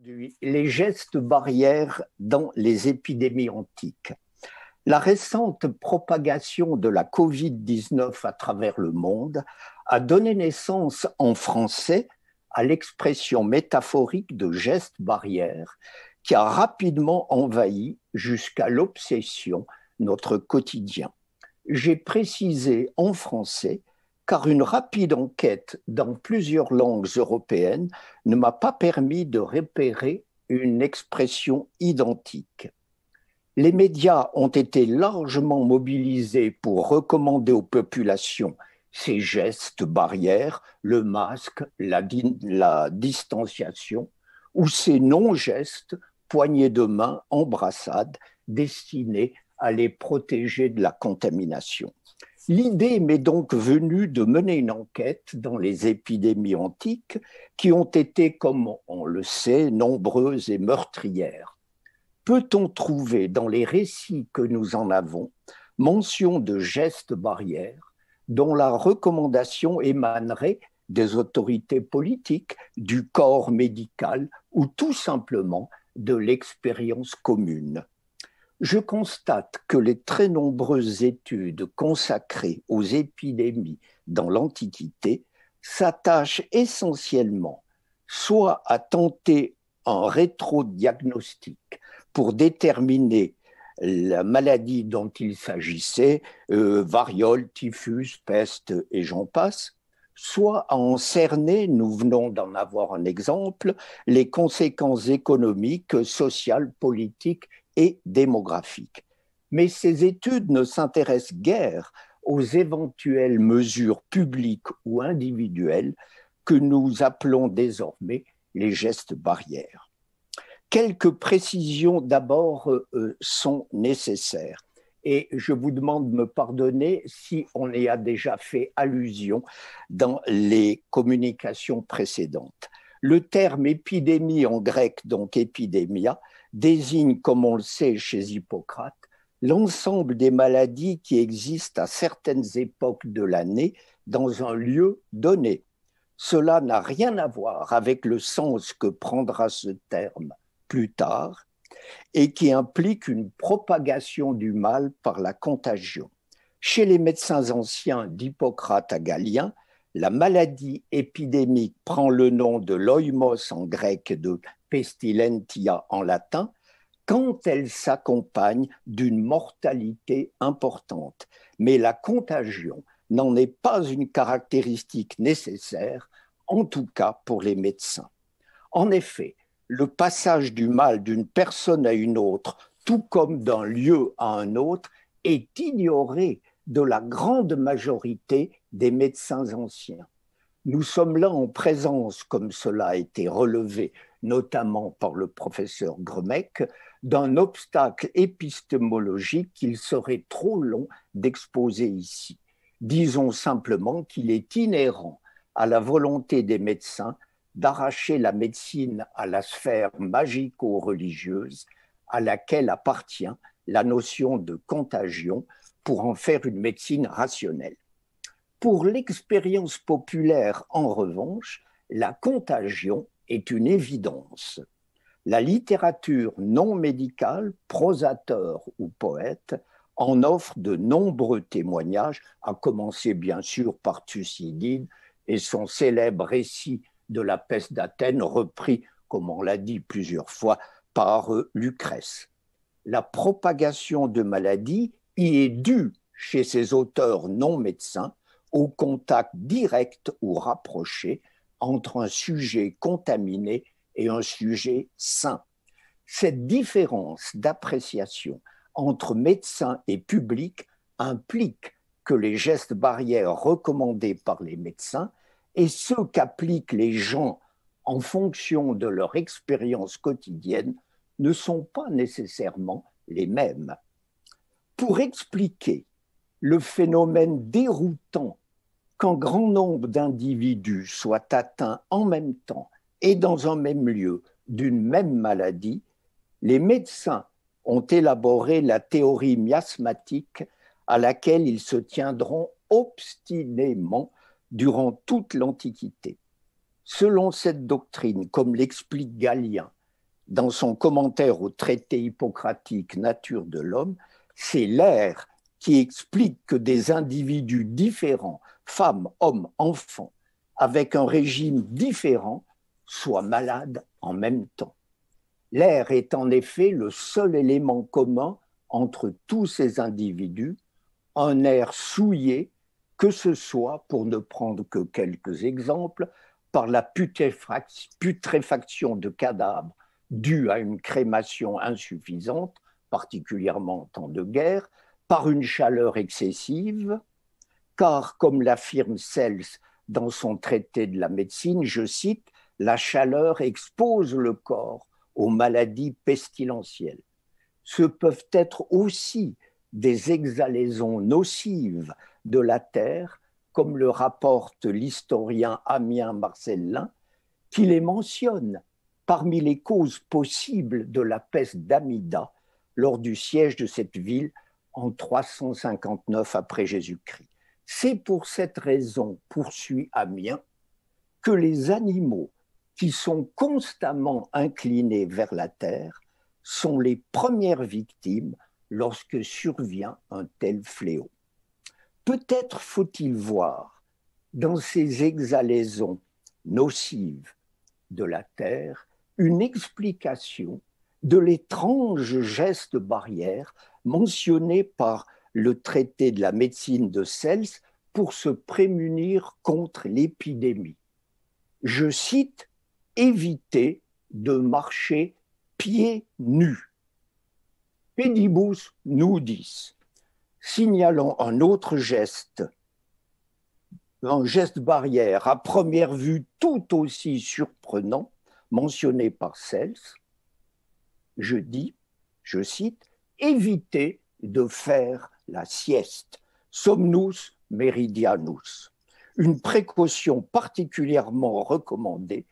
Les gestes barrières dans les épidémies antiques. La récente propagation de la Covid-19 à travers le monde a donné naissance en français à l'expression métaphorique de gestes barrières qui a rapidement envahi jusqu'à l'obsession notre quotidien. J'ai précisé en français car une rapide enquête dans plusieurs langues européennes ne m'a pas permis de repérer une expression identique. Les médias ont été largement mobilisés pour recommander aux populations ces gestes barrières, le masque, la distanciation, ou ces non-gestes, poignées de main, embrassades, destinés à les protéger de la contamination. L'idée m'est donc venue de mener une enquête dans les épidémies antiques qui ont été, comme on le sait, nombreuses et meurtrières. Peut-on trouver dans les récits que nous en avons mention de gestes barrières dont la recommandation émanerait des autorités politiques, du corps médical ou tout simplement de l'expérience commune? Je constate que les très nombreuses études consacrées aux épidémies dans l'Antiquité s'attachent essentiellement soit à tenter un rétrodiagnostic pour déterminer la maladie dont il s'agissait, variole, typhus, peste et j'en passe, soit à en cerner, nous venons d'en avoir un exemple, les conséquences économiques, sociales, politiques et démographiques. Mais ces études ne s'intéressent guère aux éventuelles mesures publiques ou individuelles que nous appelons désormais les gestes barrières. Quelques précisions d'abord sont nécessaires et je vous demande de me pardonner si on y a déjà fait allusion dans les communications précédentes. Le terme épidémie en grec, donc épidémia, désigne, comme on le sait chez Hippocrate, l'ensemble des maladies qui existent à certaines époques de l'année dans un lieu donné. Cela n'a rien à voir avec le sens que prendra ce terme plus tard et qui implique une propagation du mal par la contagion. Chez les médecins anciens d'Hippocrate à Galien, la maladie épidémique prend le nom de loïmos en grec et de pestilentia en latin quand elle s'accompagne d'une mortalité importante. Mais la contagion n'en est pas une caractéristique nécessaire, en tout cas pour les médecins. En effet, le passage du mal d'une personne à une autre, tout comme d'un lieu à un autre, est ignoré de la grande majorité des médecins anciens. Nous sommes là en présence, comme cela a été relevé notamment par le professeur Gromec, d'un obstacle épistémologique qu'il serait trop long d'exposer ici. Disons simplement qu'il est inhérent à la volonté des médecins d'arracher la médecine à la sphère magico-religieuse à laquelle appartient la notion de contagion pour en faire une médecine rationnelle. Pour l'expérience populaire, en revanche, la contagion est une évidence. La littérature non médicale, prosateur ou poète, en offre de nombreux témoignages, à commencer bien sûr par Thucydide et son célèbre récit de la peste d'Athènes, repris, comme on l'a dit plusieurs fois, par Lucrèce. La propagation de maladies y est due, chez ces auteurs non médecins, au contact direct ou rapproché entre un sujet contaminé et un sujet sain. Cette différence d'appréciation entre médecins et public implique que les gestes barrières recommandés par les médecins et ceux qu'appliquent les gens en fonction de leur expérience quotidienne ne sont pas nécessairement les mêmes. Pour expliquer le phénomène déroutant qu'un grand nombre d'individus soient atteints en même temps et dans un même lieu d'une même maladie, les médecins ont élaboré la théorie miasmatique à laquelle ils se tiendront obstinément durant toute l'Antiquité. Selon cette doctrine, comme l'explique Galien, dans son commentaire au traité hippocratique Nature de l'homme, c'est l'air qui explique que des individus différents, femmes, hommes, enfants, avec un régime différent, soient malades en même temps. L'air est en effet le seul élément commun entre tous ces individus, un air souillé, que ce soit, pour ne prendre que quelques exemples, par la putréfaction de cadavres due à une crémation insuffisante, particulièrement en temps de guerre, par une chaleur excessive, car, comme l'affirme Sells dans son traité de la médecine, je cite, la chaleur expose le corps aux maladies pestilentielles. Ce peuvent être aussi des exhalaisons nocives de la terre, comme le rapporte l'historien Ammien Marcellin, qui les mentionne parmi les causes possibles de la peste d'Amida lors du siège de cette ville en 359 après Jésus-Christ. C'est pour cette raison, poursuit Ammien, que les animaux qui sont constamment inclinés vers la terre sont les premières victimes lorsque survient un tel fléau. Peut-être faut-il voir dans ces exhalaisons nocives de la terre une explication de l'étrange geste barrière mentionné par le traité de la médecine de Sells pour se prémunir contre l'épidémie. Je cite, éviter de marcher pieds nus. Pedibus nudis, signalant un autre geste, un geste barrière à première vue tout aussi surprenant, mentionné par Sells, je dis, je cite, éviter de faire la sieste, somnus meridianus, une précaution particulièrement recommandée,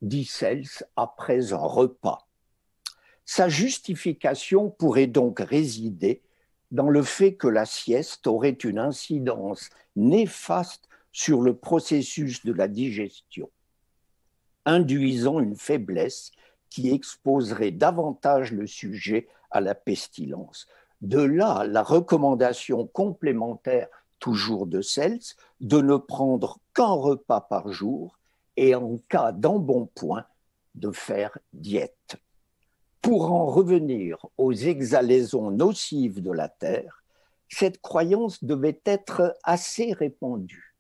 dit Sells, après un repas. Sa justification pourrait donc résider dans le fait que la sieste aurait une incidence néfaste sur le processus de la digestion, induisant une faiblesse qui exposerait davantage le sujet à la pestilence. De là, la recommandation complémentaire, toujours de Sells, de ne prendre qu'un repas par jour et en cas d'embonpoint, de faire diète. Pour en revenir aux exhalaisons nocives de la terre, cette croyance devait être assez répandue.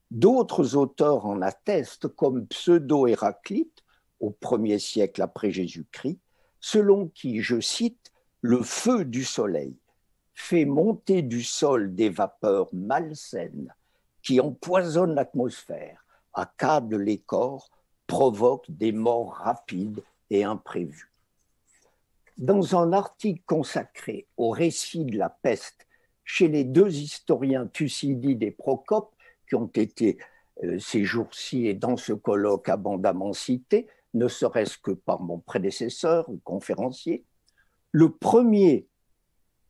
D'autres auteurs en attestent, comme Pseudo-Héraclite, au 1er siècle après Jésus-Christ, selon qui, je cite, le feu du soleil fait monter du sol des vapeurs malsaines qui empoisonnent l'atmosphère, accablent les corps, provoquent des morts rapides et imprévues. Dans un article consacré au récit de la peste chez les deux historiens Thucydide et Procope, qui ont été ces jours-ci et dans ce colloque abondamment cités, ne serait-ce que par mon prédécesseur, le conférencier, le premier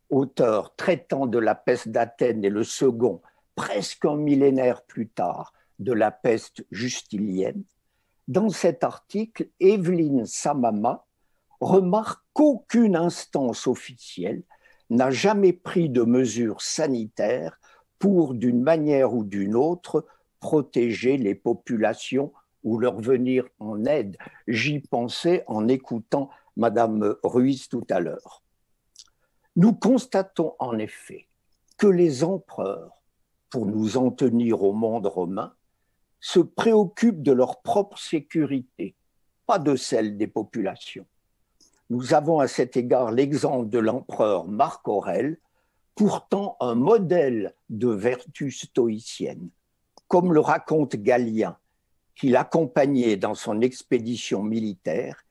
auteur traitant de la peste d'Athènes et le second, presque un millénaire plus tard, de la peste justilienne, dans cet article, Evelyn Samama remarque qu'aucune instance officielle n'a jamais pris de mesures sanitaires pour, d'une manière ou d'une autre, protéger les populations ou leur venir en aide. J'y pensais en écoutant Madame Ruiz tout à l'heure. Nous constatons en effet que les empereurs, pour nous en tenir au monde romain, se préoccupent de leur propre sécurité, pas de celle des populations. Nous avons à cet égard l'exemple de l'empereur Marc Aurèle, pourtant un modèle de vertu stoïcienne, comme le raconte Galien, qui l'accompagnait dans son expédition militaire.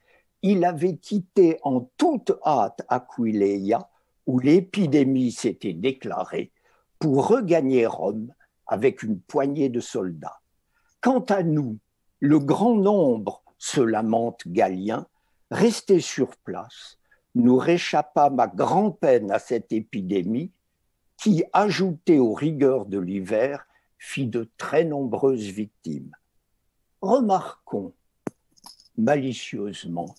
Il avait quitté en toute hâte Aquileia, où l'épidémie s'était déclarée, pour regagner Rome avec une poignée de soldats. Quant à nous, le grand nombre, se lamente Galien, restés sur place, nous réchappâmes à grand-peine à cette épidémie qui, ajoutée aux rigueurs de l'hiver, fit de très nombreuses victimes. Remarquons malicieusement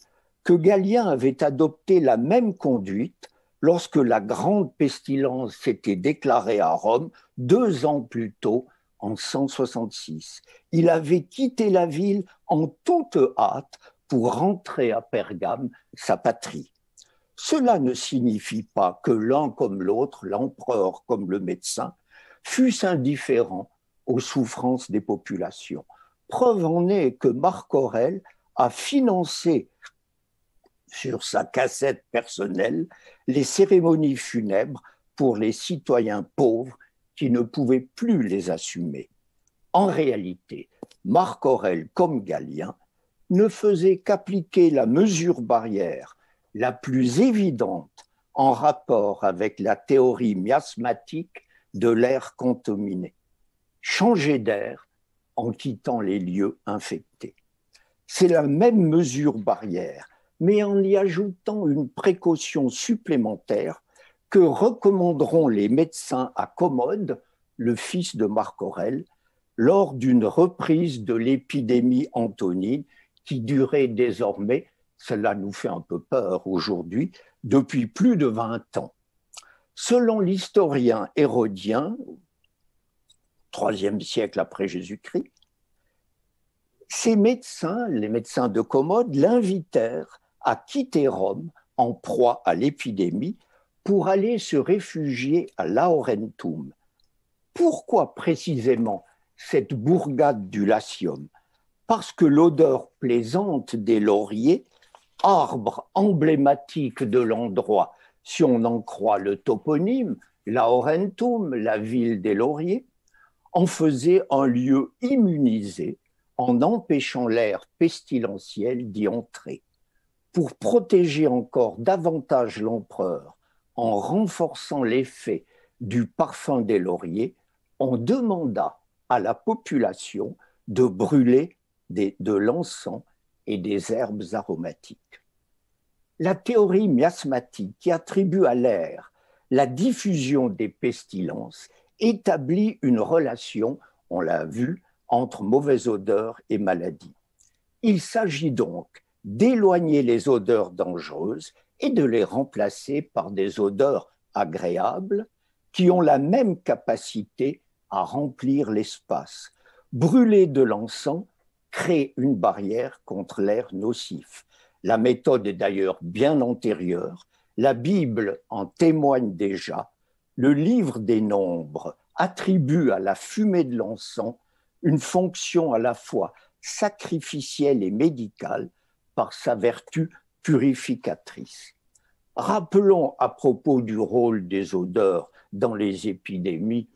que Galien avait adopté la même conduite lorsque la grande pestilence s'était déclarée à Rome 2 ans plus tôt, en 166. Il avait quitté la ville en toute hâte pour rentrer à Pergame, sa patrie. Cela ne signifie pas que l'un comme l'autre, l'empereur comme le médecin, fussent indifférents aux souffrances des populations. Preuve en est que Marc Aurèle a financé sur sa cassette personnelle les cérémonies funèbres pour les citoyens pauvres qui ne pouvaient plus les assumer. En réalité, Marc Aurèle, comme Galien, ne faisait qu'appliquer la mesure barrière la plus évidente en rapport avec la théorie miasmatique de l'air contaminé. Changer d'air en quittant les lieux infectés. C'est la même mesure barrière, mais en y ajoutant une précaution supplémentaire que recommanderont les médecins à Commode, le fils de Marc Aurèle, lors d'une reprise de l'épidémie antonine qui durait désormais, cela nous fait un peu peur aujourd'hui, depuis plus de 20 ans. Selon l'historien hérodien, IIIe siècle après Jésus-Christ, ces médecins, les médecins de Commode, l'invitèrent à quitter Rome en proie à l'épidémie pour aller se réfugier à Laurentum. Pourquoi précisément cette bourgade du Latium? Parce que l'odeur plaisante des lauriers, arbre emblématique de l'endroit, si on en croit le toponyme, Laurentum, la ville des lauriers, en faisait un lieu immunisé en empêchant l'air pestilentiel d'y entrer. Pour protéger encore davantage l'empereur en renforçant l'effet du parfum des lauriers, on demanda à la population de brûler de l'encens et des herbes aromatiques. La théorie miasmatique qui attribue à l'air la diffusion des pestilences établit une relation, on l'a vu, entre mauvaise odeur et maladie. Il s'agit donc d'éloigner les odeurs dangereuses et de les remplacer par des odeurs agréables qui ont la même capacité à remplir l'espace. Brûler de l'encens crée une barrière contre l'air nocif. La méthode est d'ailleurs bien antérieure. La Bible en témoigne déjà. Le livre des Nombres attribue à la fumée de l'encens une fonction à la fois sacrificielle et médicale par sa vertu purificatrice. Rappelons à propos du rôle des odeurs dans les épidémies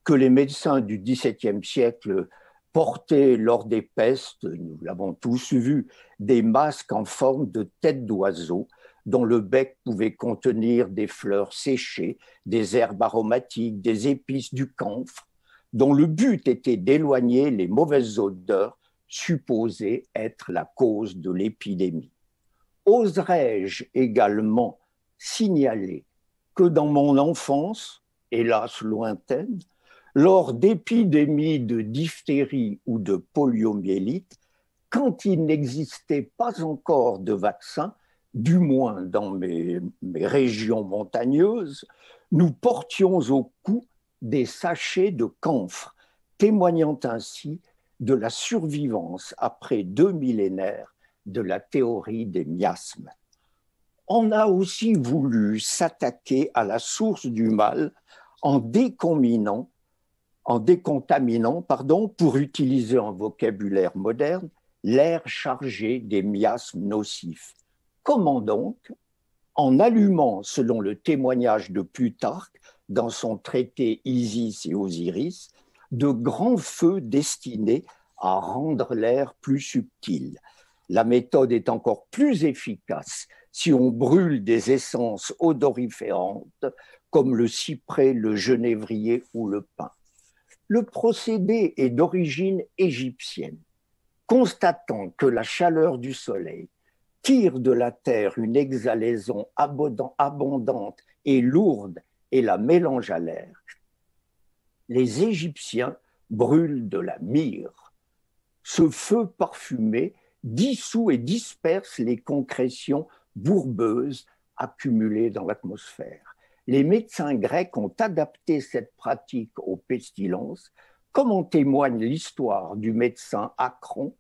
que les médecins du XVIIe siècle portaient lors des pestes, nous l'avons tous vu, des masques en forme de tête d'oiseau dont le bec pouvait contenir des fleurs séchées, des herbes aromatiques, des épices du camphre, dont le but était d'éloigner les mauvaises odeurs supposées être la cause de l'épidémie. Oserais-je également signaler que dans mon enfance, hélas lointaine, lors d'épidémies de diphtérie ou de poliomyélite, quand il n'existait pas encore de vaccin, du moins dans mes régions montagneuses, nous portions au cou des sachets de camphre, témoignant ainsi de la survivance après 2 millénaires de la théorie des miasmes. On a aussi voulu s'attaquer à la source du mal en décontaminant, pour utiliser un vocabulaire moderne, l'air chargé des miasmes nocifs. Comment donc? En allumant, selon le témoignage de Plutarque dans son traité Isis et Osiris, de grands feux destinés à rendre l'air plus subtil. La méthode est encore plus efficace si on brûle des essences odoriférantes comme le cyprès, le genévrier ou le pin. Le procédé est d'origine égyptienne. Constatant que la chaleur du soleil tire de la terre une exhalaison abondante et lourde et la mélange à l'air, les Égyptiens brûlent de la myrrhe. Ce feu parfumé dissout et disperse les concrétions bourbeuses accumulées dans l'atmosphère. Les médecins grecs ont adapté cette pratique aux pestilences, comme en témoigne l'histoire du médecin Acron,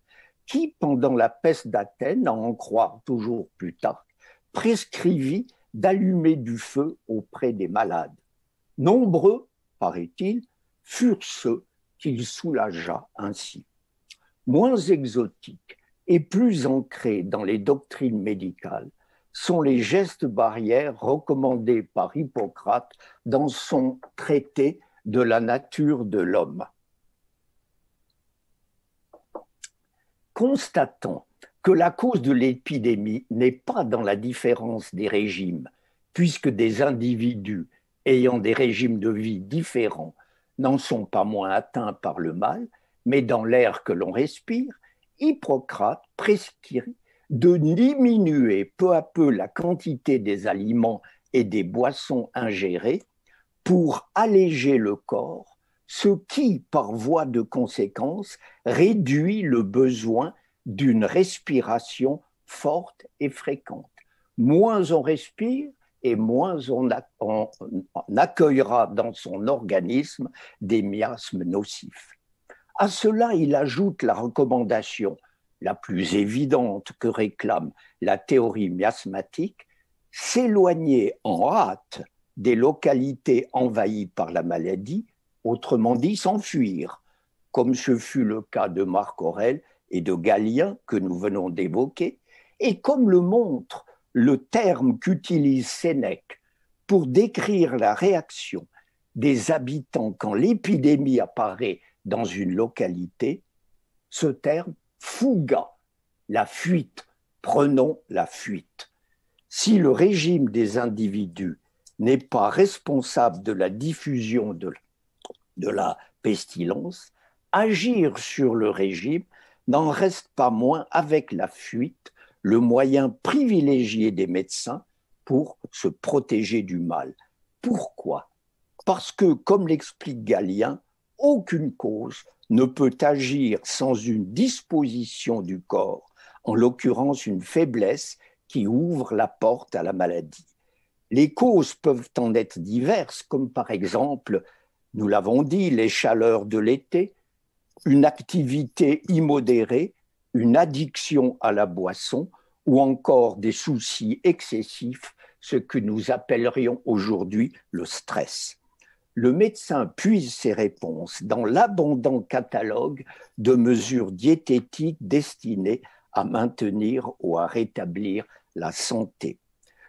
qui, pendant la peste d'Athènes, à en croire toujours plus tard, prescrivit d'allumer du feu auprès des malades. Nombreux, paraît-il, furent ceux qu'il soulagea ainsi. Moins exotiques et plus ancrés dans les doctrines médicales sont les gestes barrières recommandés par Hippocrate dans son traité de la nature de l'homme. Constatant que la cause de l'épidémie n'est pas dans la différence des régimes, puisque des individus ayant des régimes de vie différents n'en sont pas moins atteints par le mal, mais dans l'air que l'on respire, Hippocrate prescrit de diminuer peu à peu la quantité des aliments et des boissons ingérées pour alléger le corps, ce qui, par voie de conséquence, réduit le besoin d'une respiration forte et fréquente. Moins on respire, et moins on accueillera dans son organisme des miasmes nocifs. À cela, il ajoute la recommandation la plus évidente que réclame la théorie miasmatique, s'éloigner en hâte des localités envahies par la maladie, autrement dit s'enfuir, comme ce fut le cas de Marc Aurèle et de Galien que nous venons d'évoquer, et comme le montre le terme qu'utilise Sénèque pour décrire la réaction des habitants quand l'épidémie apparaît dans une localité, ce terme fuga, la fuite, prenons la fuite. Si le régime des individus n'est pas responsable de la diffusion de la pestilence, agir sur le régime n'en reste pas moins, avec la fuite, le moyen privilégié des médecins pour se protéger du mal. Pourquoi ? Parce que, comme l'explique Galien, aucune cause ne peut agir sans une disposition du corps, en l'occurrence une faiblesse qui ouvre la porte à la maladie. Les causes peuvent en être diverses, comme par exemple, nous l'avons dit, les chaleurs de l'été, une activité immodérée, une addiction à la boisson ou encore des soucis excessifs, ce que nous appellerions aujourd'hui le stress. Le médecin puise ses réponses dans l'abondant catalogue de mesures diététiques destinées à maintenir ou à rétablir la santé.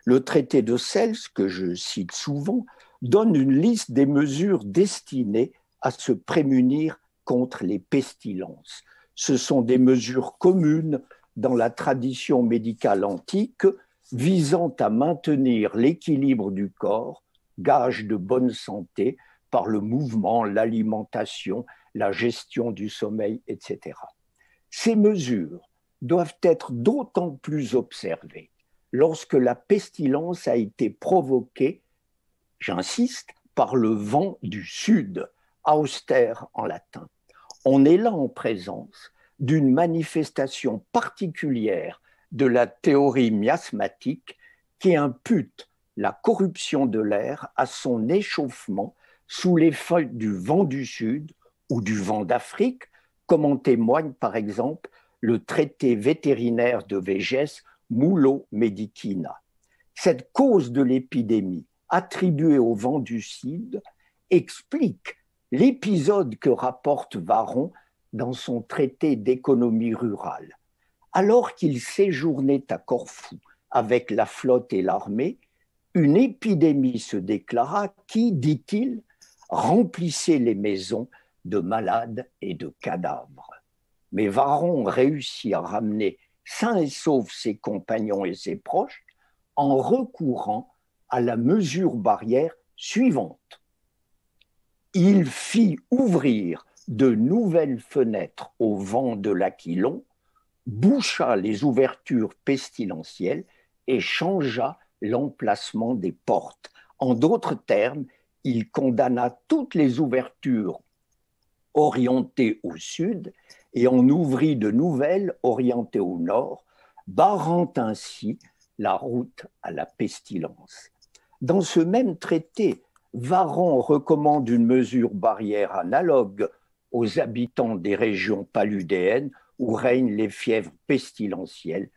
Le traité de Cels, que je cite souvent, donne une liste des mesures destinées à se prémunir contre les pestilences. Ce sont des mesures communes dans la tradition médicale antique visant à maintenir l'équilibre du corps, gage de bonne santé, par le mouvement, l'alimentation, la gestion du sommeil, etc. Ces mesures doivent être d'autant plus observées lorsque la pestilence a été provoquée, j'insiste, par le vent du sud, auster en latin. On est là en présence d'une manifestation particulière de la théorie miasmatique qui impute la corruption de l'air à son échauffement sous l'effet du vent du Sud ou du vent d'Afrique, comme en témoigne par exemple le traité vétérinaire de Végès, Mulo Medicina. Cette cause de l'épidémie attribuée au vent du Sud explique l'épisode que rapporte Varron dans son traité d'économie rurale. Alors qu'il séjournait à Corfou avec la flotte et l'armée, une épidémie se déclara qui, dit-il, remplissait les maisons de malades et de cadavres. Mais Varron réussit à ramener sains et saufs ses compagnons et ses proches en recourant à la mesure barrière suivante. Il fit ouvrir de nouvelles fenêtres au vent de l'Aquilon, boucha les ouvertures pestilentielles et changea l'emplacement des portes. En d'autres termes, il condamna toutes les ouvertures orientées au sud et en ouvrit de nouvelles orientées au nord, barrant ainsi la route à la pestilence. Dans ce même traité, Varan recommande une mesure barrière analogue aux habitants des régions paludéennes où règnent les fièvres pestilentielles,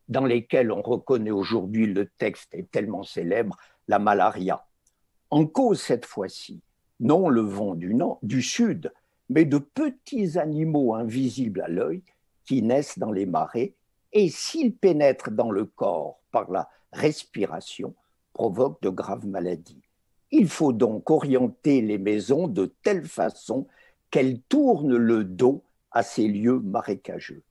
dans lesquelles on reconnaît aujourd'hui, le texte est tellement célèbre, la malaria. En cause cette fois-ci, non le vent du sud, mais de petits animaux invisibles à l'œil qui naissent dans les marais et s'ils pénètrent dans le corps par la respiration, provoquent de graves maladies. Il faut donc orienter les maisons de telle façon qu'elles tournent le dos à ces lieux marécageux.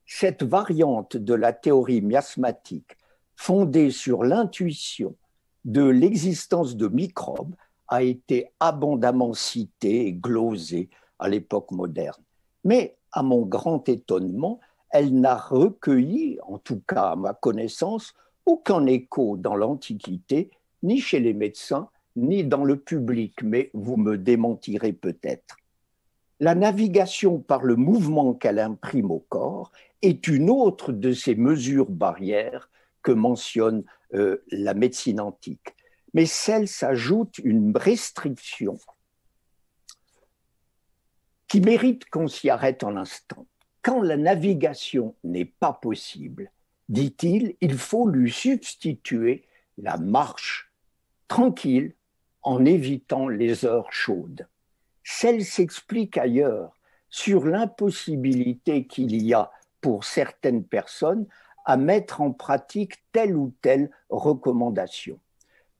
Cette variante de la théorie miasmatique, fondée sur l'intuition de l'existence de microbes, a été abondamment citée et glosée à l'époque moderne. Mais, à mon grand étonnement, elle n'a recueilli, en tout cas à ma connaissance, aucun écho dans l'Antiquité, ni chez les médecins, ni dans le public, mais vous me démentirez peut-être. La navigation par le mouvement qu'elle imprime au corps est une autre de ces mesures barrières que mentionne la médecine antique. Mais celle s'ajoute une restriction qui mérite qu'on s'y arrête un instant. Quand la navigation n'est pas possible, dit-il, il faut lui substituer la marche tranquille en évitant les heures chaudes. Celle s'explique ailleurs sur l'impossibilité qu'il y a pour certaines personnes à mettre en pratique telle ou telle recommandation.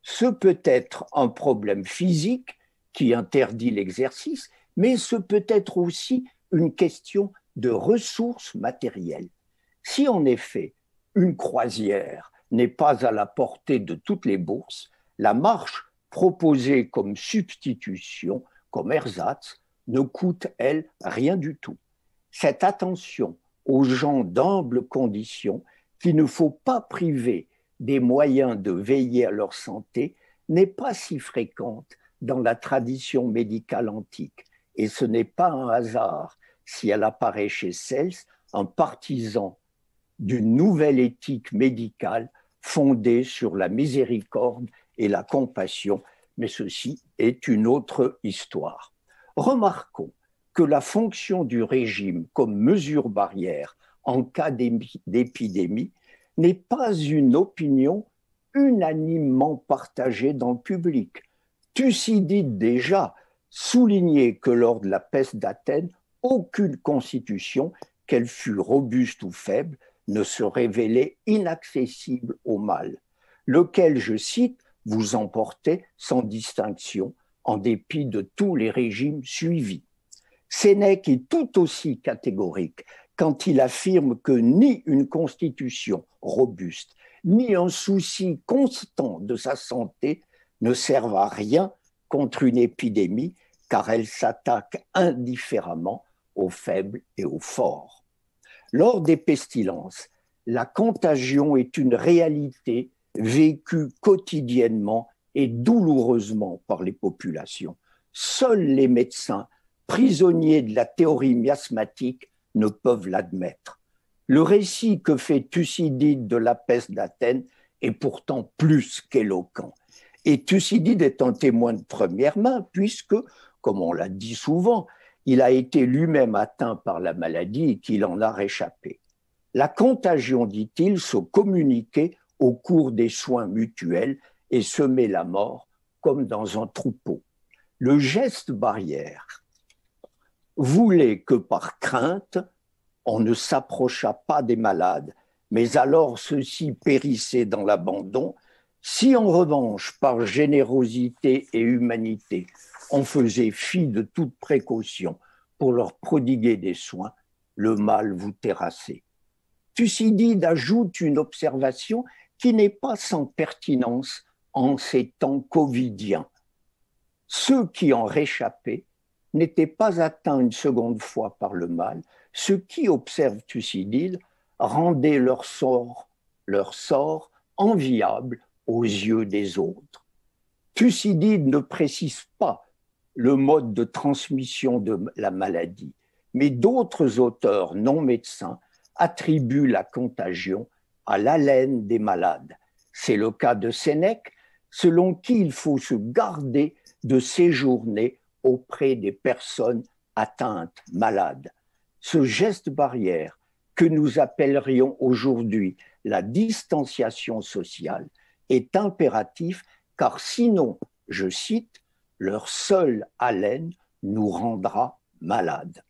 Ce peut être un problème physique qui interdit l'exercice, mais ce peut être aussi une question de ressources matérielles. Si en effet une croisière n'est pas à la portée de toutes les bourses, la marche proposée comme substitution, comme ersatz, ne coûte, elle, rien du tout. Cette attention aux gens d'humbles conditions qu'il ne faut pas priver des moyens de veiller à leur santé n'est pas si fréquente dans la tradition médicale antique. Et ce n'est pas un hasard si elle apparaît chez Cels, un partisan d'une nouvelle éthique médicale fondée sur la miséricorde et la compassion, mais ceci est une autre histoire. Remarquons que la fonction du régime comme mesure barrière en cas d'épidémie n'est pas une opinion unanimement partagée dans le public. Thucydide déjà soulignait que lors de la peste d'Athènes, aucune constitution, qu'elle fût robuste ou faible, ne se révélait inaccessible au mal, lequel, je cite, vous emportait sans distinction en dépit de tous les régimes suivis. Sénèque est tout aussi catégorique quand il affirme que ni une constitution robuste, ni un souci constant de sa santé ne servent à rien contre une épidémie, car elle s'attaque indifféremment aux faibles et aux forts. Lors des pestilences, la contagion est une réalité vécue quotidiennement et douloureusement par les populations. Seuls les médecins, prisonniers de la théorie miasmatique, ne peuvent l'admettre. Le récit que fait Thucydide de la peste d'Athènes est pourtant plus qu'éloquent. Et Thucydide est un témoin de première main, puisque, comme on l'a dit souvent, il a été lui-même atteint par la maladie et qu'il en a réchappé. La contagion, dit-il, se communiquait au cours des soins mutuels et semait la mort comme dans un troupeau. Le geste barrière voulait que par crainte, on ne s'approchât pas des malades, mais alors ceux-ci périssaient dans l'abandon. Si en revanche, par générosité et humanité, on faisait fi de toute précaution pour leur prodiguer des soins, le mal vous terrassait. Thucydide ajoute une observation qui n'est pas sans pertinence en ces temps covidiens. Ceux qui en réchappaient n'étaient pas atteints une seconde fois par le mal, ce qui, observe Thucydide, rendait leur sort enviable aux yeux des autres. Thucydide ne précise pas le mode de transmission de la maladie, mais d'autres auteurs non médecins attribuent la contagion à l'haleine des malades. C'est le cas de Sénèque, selon qui il faut se garder de séjourner auprès des personnes atteintes, malades. Ce geste barrière que nous appellerions aujourd'hui la distanciation sociale est impératif car sinon, je cite, leur seule haleine nous rendra malades.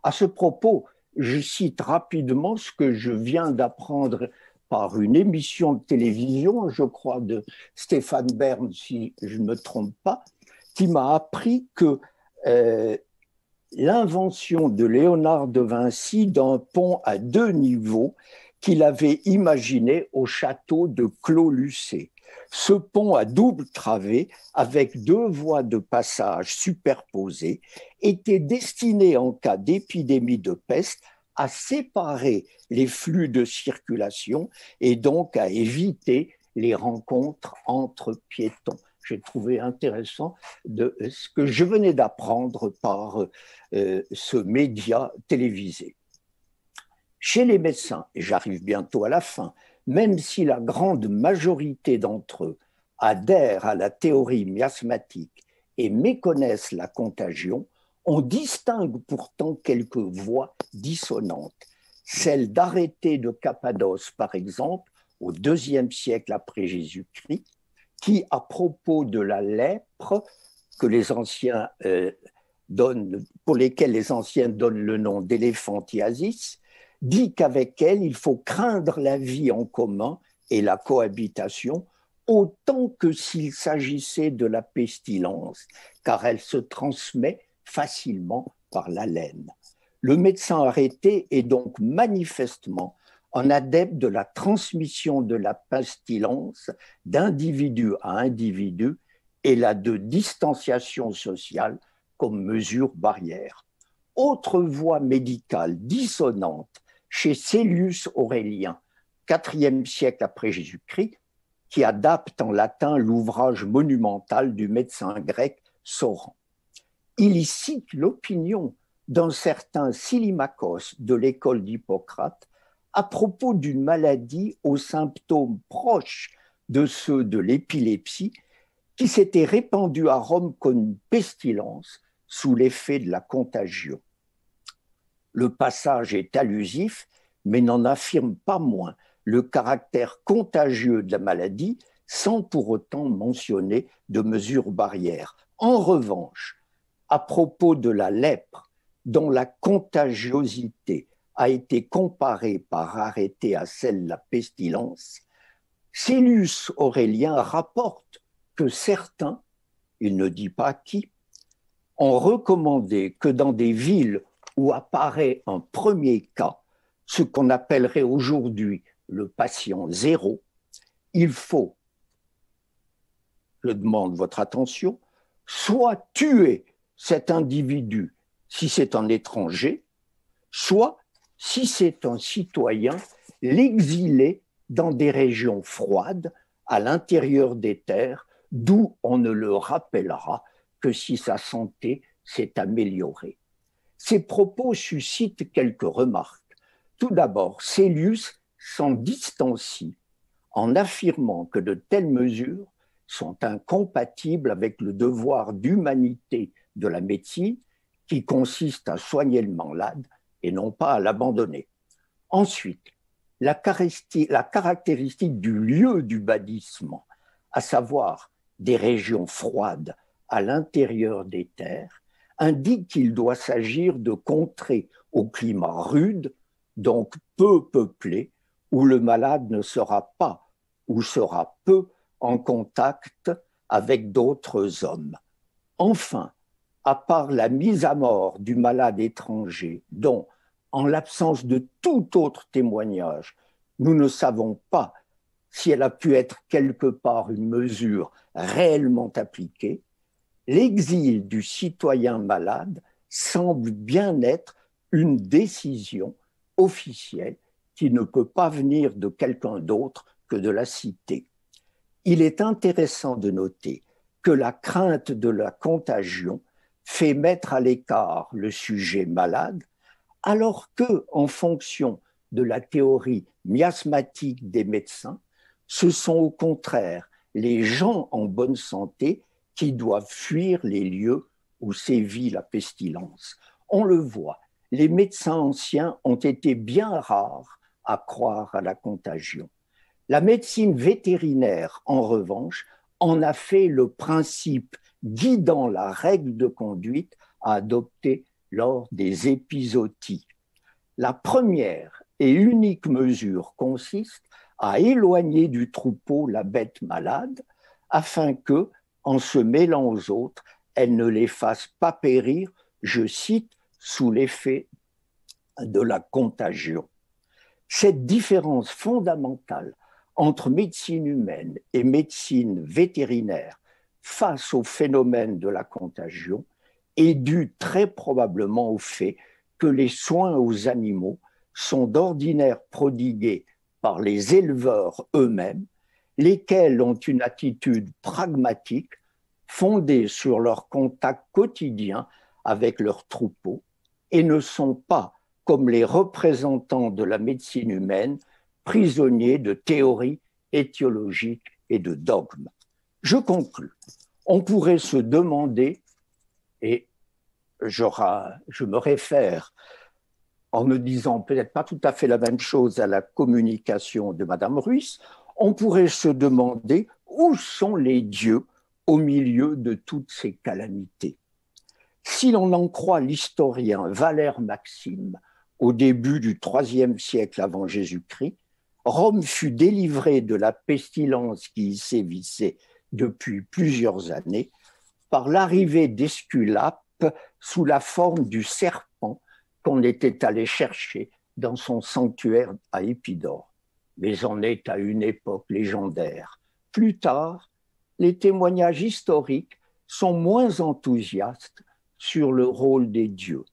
À ce propos, je cite rapidement ce que je viens d'apprendre par une émission de télévision, je crois de Stéphane Bern, si je ne me trompe pas, qui m'a appris que l'invention de Léonard de Vinci d'un pont à 2 niveaux qu'il avait imaginé au château de Clos-Lucé. Ce pont à double travée, avec 2 voies de passage superposées, était destiné en cas d'épidémie de peste à séparer les flux de circulation et donc à éviter les rencontres entre piétons. J'ai trouvé intéressant ce que je venais d'apprendre par ce média télévisé. Chez les médecins, et j'arrive bientôt à la fin, même si la grande majorité d'entre eux adhèrent à la théorie miasmatique et méconnaissent la contagion, on distingue pourtant quelques voix dissonantes. Celle d'Arrêté de Cappadoce, par exemple, au IIe siècle après Jésus-Christ, qui, à propos de la lèpre, que les anciens pour lesquels les anciens donnent le nom d'éléphantiasis, dit qu'avec elle, il faut craindre la vie en commun et la cohabitation autant que s'il s'agissait de la pestilence, car elle se transmet facilement par l'haleine. Le médecin arrêté est donc manifestement un adepte de la transmission de la pestilence d'individu à individu et la de distanciation sociale comme mesure barrière. Autre voie médicale dissonante chez Célius Aurélien, IVe siècle après Jésus-Christ, qui adapte en latin l'ouvrage monumental du médecin grec Soran. Il y cite l'opinion d'un certain Sylimachos de l'école d'Hippocrate à propos d'une maladie aux symptômes proches de ceux de l'épilepsie qui s'était répandue à Rome comme une pestilence sous l'effet de la contagion. Le passage est allusif, mais n'en affirme pas moins le caractère contagieux de la maladie sans pour autant mentionner de mesures barrières. En revanche, à propos de la lèpre, dont la contagiosité a été comparée par arrêté à celle de la pestilence, Célius Aurélien rapporte que certains, il ne dit pas qui, ont recommandé que dans des villes où apparaît un premier cas, ce qu'on appellerait aujourd'hui le patient zéro, il faut, je demande votre attention, soit tuer cet individu si c'est un étranger, soit, si c'est un citoyen, l'exiler dans des régions froides à l'intérieur des terres, d'où on ne le rappellera que si sa santé s'est améliorée. Ces propos suscitent quelques remarques. Tout d'abord, Célius s'en distancie en affirmant que de telles mesures sont incompatibles avec le devoir d'humanité de la médecine qui consiste à soigner le malade et non pas à l'abandonner. Ensuite, la caractéristique du lieu du bannissement, à savoir des régions froides à l'intérieur des terres, indique qu'il doit s'agir de contrées au climat rude, donc peu peuplées, où le malade ne sera pas ou sera peu en contact avec d'autres hommes. Enfin, à part la mise à mort du malade étranger, dont, en l'absence de tout autre témoignage, nous ne savons pas si elle a pu être quelque part une mesure réellement appliquée, l'exil du citoyen malade semble bien être une décision officielle qui ne peut pas venir de quelqu'un d'autre que de la cité. Il est intéressant de noter que la crainte de la contagion fait mettre à l'écart le sujet malade, alors que, en fonction de la théorie miasmatique des médecins, ce sont au contraire les gens en bonne santé qui doivent fuir les lieux où sévit la pestilence. On le voit, les médecins anciens ont été bien rares à croire à la contagion. La médecine vétérinaire, en revanche, en a fait le principe guidant la règle de conduite à adopter lors des épizooties. La première et unique mesure consiste à éloigner du troupeau la bête malade afin que, en se mêlant aux autres, elle ne les fasse pas périr, je cite, sous l'effet de la contagion. Cette différence fondamentale entre médecine humaine et médecine vétérinaire face au phénomène de la contagion est due très probablement au fait que les soins aux animaux sont d'ordinaire prodigués par les éleveurs eux-mêmes, lesquels ont une attitude pragmatique fondée sur leur contact quotidien avec leurs troupeaux et ne sont pas, comme les représentants de la médecine humaine, prisonniers de théories étiologiques et de dogmes. Je conclus. On pourrait se demander, et je me réfère en ne disant peut-être pas tout à fait la même chose à la communication de Madame Ruiz, on pourrait se demander où sont les dieux au milieu de toutes ces calamités. Si l'on en croit l'historien Valère Maxime, au début du IIIe siècle avant Jésus-Christ, Rome fut délivrée de la pestilence qui y sévissait depuis plusieurs années par l'arrivée d'Esculape sous la forme du serpent qu'on était allé chercher dans son sanctuaire à Épidore. Mais on est à une époque légendaire. Plus tard, les témoignages historiques sont moins enthousiastes sur le rôle des dieux.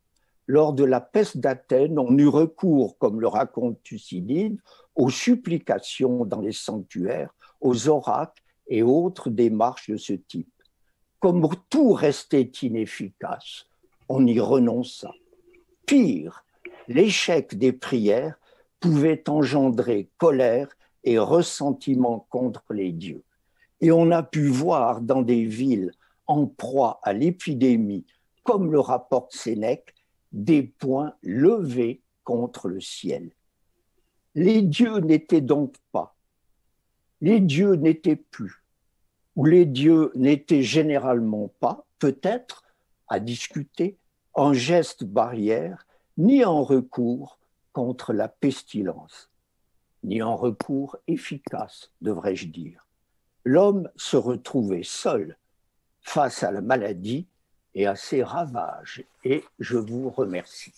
Lors de la peste d'Athènes, on eut recours, comme le raconte Thucydide, aux supplications dans les sanctuaires, aux oracles et autres démarches de ce type. Comme tout restait inefficace, on y renonça. Pire, l'échec des prières pouvait engendrer colère et ressentiment contre les dieux. Et on a pu voir dans des villes en proie à l'épidémie, comme le rapporte Sénèque, des poings levés contre le ciel. Les dieux n'étaient donc pas, les dieux n'étaient plus, ou les dieux n'étaient généralement pas, peut-être, à discuter, en geste barrière, ni en recours contre la pestilence, ni en recours efficace, devrais-je dire. L'homme se retrouvait seul face à la maladie et à ses ravages. Et je vous remercie.